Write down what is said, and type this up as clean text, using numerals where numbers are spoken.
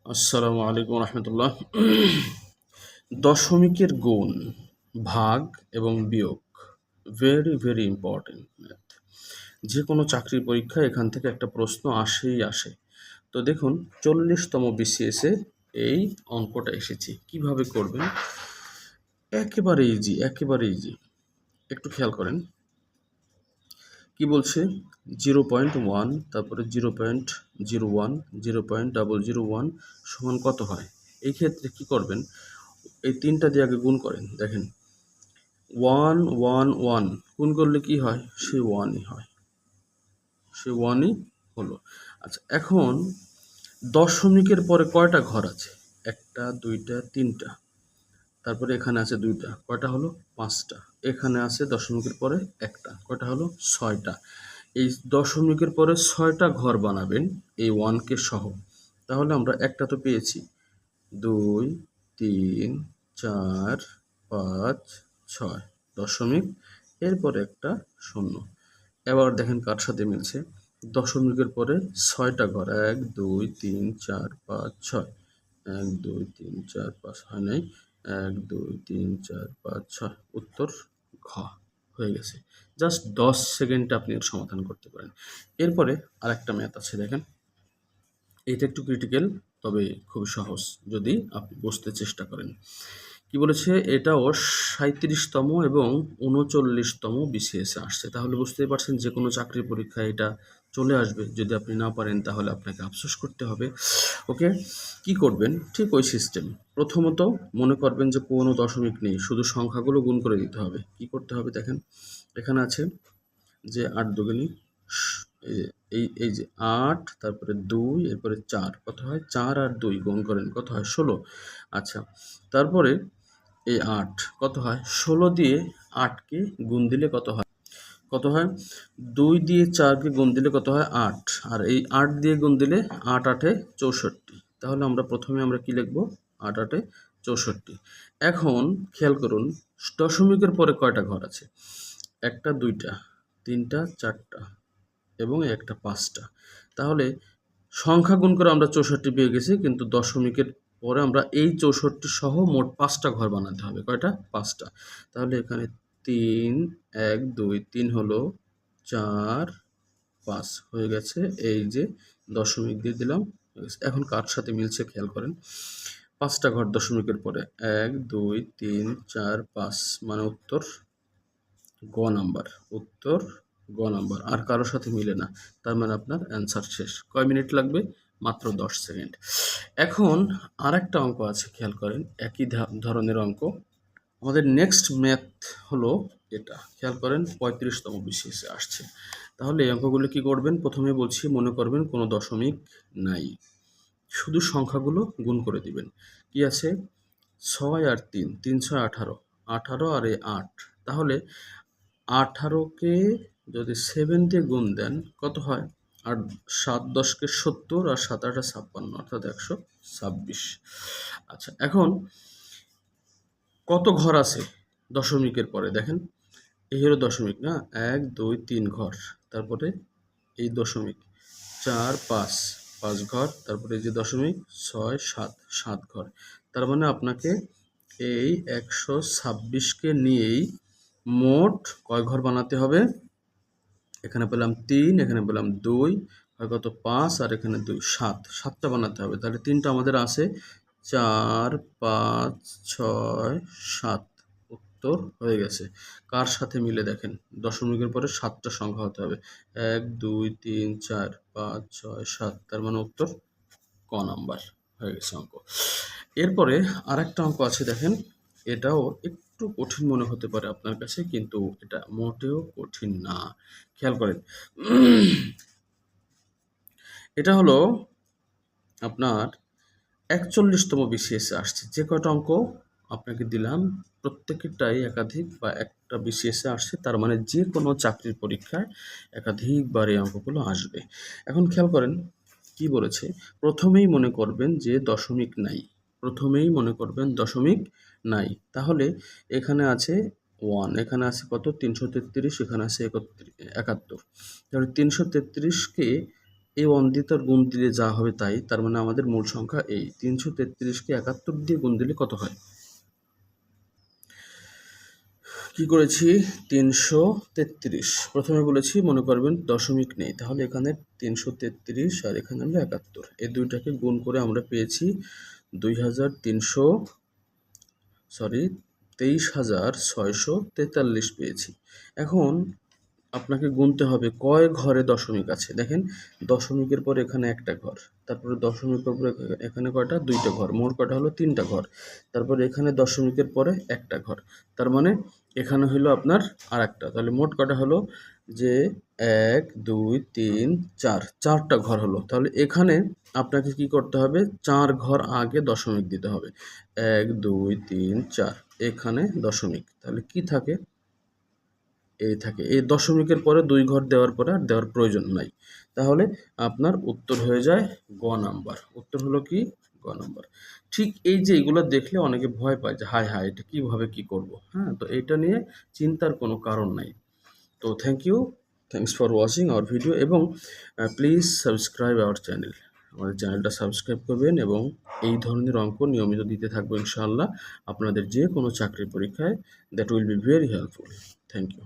আসসালামু আলাইকুম রহমতুল্লাহ। দশমিকের গুণ, ভাগ এবং বিয়োগ ভেরি ভেরি ইম্পর্টেন্ট ম্যাথ। যে কোনো চাকরির পরীক্ষায় এখান থেকে একটা প্রশ্ন আসেই আসে। তো দেখুন 40তম বিসিএসে এই অঙ্কটা এসেছে, কিভাবে করবেন একেবারে ইজি, একেবারে ইজি। একটু খেয়াল করেন কি বলছে। 0.1, তারপরে 0.01, 0.001 সমান কত হয়। এই ক্ষেত্রে কি করবেন, এই তিনটা দিয়ে আগে গুণ করেন। দেখেন 1 1 1 গুণ করলে কি হয়, সে ওয়ানই হয়, সে ওয়ানই হলো। আচ্ছা, এখন দশমিকের পরে কয়টা ঘর আছে? একটা, দুইটা, তিনটা, তারপরে এখানে আছে দুইটা, কয়টা হলো? পাঁচটা। এখানে আছে দশমিকের পরে একটা, কয়টা হলো? ছয়টা। এই দশমিকের পরে ছয়টা ঘর বানাবেন এই ওয়ানকে সহ। তাহলে আমরা একটা তো পেয়েছি, 2 3 4 5 6 দশমিক, এরপরে একটা শূন্য। এবার দেখেন কার সাথে মিলছে। দশমিকের পরে ছয়টা ঘর, 1 2 3 4 5 6, 1 2 3 4 5 হয় নাই, 1 2 3 4 5 6, উত্তর ঘ হয়ে গেছে। জাস্ট 10 সেকেন্ডে আপনি এর সমাধান করতে পারেন। এরপরে আরেকটা ম্যাথ আছে, দেখেন এটা একটু ক্রিটিক্যাল, তবে খুব সহজ যদি আপনি বুঝতে চেষ্টা করেন। কি বলেছে, এটাও 37তম এবং 39তম বিসিএসে আসছে। তাহলে বুঝতেই পারছেন যে কোনো চাকরির পরীক্ষায় এটা চলে আসবে। যদি আপনি না পারেন তাহলে আপনাকে আফসোস করতে হবে। ওকে, কি করবেন, ঠিক ওই সিস্টেম। প্রথমত মনে করবেন যে কোনো দশমিক নেই, শুধু সংখ্যাগুলো গুণ করে দিতে হবে। কি করতে হবে দেখেন, এখানে আছে যে 8 দুগুণী, এই যে 8, তারপরে 2, এরপরে 4, কত হয়? 4 আর 2 গুণ করেন, কত হয়? 16। আচ্ছা, তারপরে এই 8 কত হয়? 16 দিয়ে 8কে গুণ দিলে কত হয়? কত হয়? 2 দিয়ে 4কে গুণ দিলে কত হয়? 8। আর এই 8 দিয়ে গুণ দিলে 8 8-এ 64। তাহলে প্রথমে আমরা কি লিখব? 8 8-এ 64। এখন খেয়াল করুন দশমিকের পরে কয়টা ঘর আছে? একটা, দুইটা, তিনটা, চারটা এবং একটা, পাঁচটা। তাহলে সংখ্যা গুণ করে আমরা 64 পেয়ে গেছি, কিন্তু দশমিকের পরে আমরা এই 64 সহ মোট 5টা ঘর বানাতে হবে। কয়টা? 5টা। তাহলে এখানে 3 1 2 3 হলো, 4 5 হয়ে গেছে। এই যে দশমিক দিয়ে দিলাম, এখন কার সাথে মিলছে খেয়াল করেন। 5টা ঘর দশমিকের পরে, 1 2 3 4 5, মানে উত্তর গ নাম্বার, উত্তর গ নাম্বার। আর কারোর সাথে মিলে না, তার মানে আপনার অ্যান্সার শেষ। কয় মিনিট লাগবে? মাত্র 10 সেকেন্ড। এখন আরেকটা অঙ্ক আছে, খেয়াল করেন একই ধরনের অঙ্ক। আমাদের নেক্সট ম্যাথ হলো এটা, খেয়াল করেন 35তম বিসিএসে আসছে। তাহলে এই অঙ্কগুলো কি করবেন? প্রথমে বলছি, মনে করবেন কোনো দশমিক নাই, শুধু সংখ্যাগুলো গুণ করে দিবেন। কি আছে? 6 আর 3, 3 6 18, 18 আর এই 8। তাহলে 18কে যদি 7 দিয়ে গুণ দেন কত হয়? আর 7 10-কে 70, আর 7 8-এ 56, অর্থাৎ 126। আচ্ছা, এখন কত ঘর আছে দশমিকের পরে? দেখেন এই হলো দশমিক না, 1 2 3 ঘর, তারপরে এই দশমিক 4 5 5 ঘর, তারপরে এই যে দশমিক 6 7 7 ঘর। তার মানে আপনাকে এই 126কে নিয়েই মোট কয় ঘর বানাতে হবে? এখানে পেলাম 3, এখানে পেলাম 2, হয় কত? 5, আর এখানে 2, 7, 7টা বানাতে হবে। তাহলে 3টা আমাদের আছে, 4 5 6 7, উত্তর হয়ে গেছে। কার সাথে মিলে দেখেন, দশমিকের পরে 7টা সংখ্যা হতে হবে, 1 2 3 4 5 6 7, তার মানে উত্তর ক নাম্বার হয়ে গেছে অঙ্ক। এরপরে আরেকটা অঙ্ক আছে, দেখেন এটাও একটু কঠিন মনে হতে পারে আপনার কাছে, কিন্তু এটা মোটেও কঠিন না। খেয়াল করেন এটা হলো আপনার 41তম বিসিএসে আসছে। যে কয়টা অঙ্ক আপনাকে দিলাম প্রত্যেকটাই একাধিক বা একটা বিসিএসে আসছে, তার মানে যে কোনো চাকরির পরীক্ষায় একাধিকবার এই অঙ্কগুলো আসবে। এখন খেয়াল করেন কি বলেছে। প্রথমেই মনে করবেন যে দশমিক নাই, প্রথমেই মনে করবেন দশমিক নাই। তাহলে এখানে আছে 1, এখানে আছে কত? 333, এখানে আছে 71। তাহলে 333কে এই 1 দিয়ে তার গুণ দিলে যা হবে তাই, তার মানে আমাদের মূল সংখ্যা এই 333কে 71 দিয়ে গুণ দিলে কত হয়? কি করেছি? 333 প্রথমে বলেছি মনে করবেন দশমিক নেই, তাহলে এখানে 333 আর এখানে হলো 71, এই দুইটাকে গুণ করে আমরা পেয়েছি 23,643 পেয়েছি। এখন আপনাকে গুনতে হবে কয় ঘরে দশমিক আছে। দেখেন দশমিকের পরে এখানে একটা ঘর, তারপরে দশমিকের পরে এখানে কয়টা? দুইটা ঘর, মোট কয়টা হলো? তিনটা ঘর। তারপরে এখানে দশমিকের পরে একটা ঘর, তার মানে এখানে হলো আপনার আর একটা, তাহলে মোট কয়টা হলো? যে 1 2 3 4, চারটা ঘর হলো। তাহলে এখানে আপনাকে কি করতে হবে? 4 ঘর আগে দশমিক দিতে হবে। 1 2 3 4, এখানে দশমিক, তাহলে কি থাকে? এই থাকে। এই দশমিকের পরে 2 ঘর দেওয়ার পরে আর দেওয়ার প্রয়োজন নাই। তাহলে আপনার উত্তর হয়ে যায় গ নাম্বার। উত্তর হলো কি? গ নাম্বার। ঠিক এই যে এগুলো দেখলে অনেকে ভয় পায় যে হায় হায় এটা কিভাবে কি করব, হ্যাঁ? তো এটা নিয়ে চিন্তার কোনো কারণ নাই। তো thanks for watching hour video, এবং প্লিজ সাবস্ক্রাইব আওয়ার চ্যানেল। আমাদের চ্যানেলটা সাবস্ক্রাইব করবেন এবং এই ধরনের অঙ্ক নিয়মিত দিতে থাকবো ইনশাআল্লাহ। আপনাদের যে কোনো চাকরির পরীক্ষায় that will be very helpful. Thank you.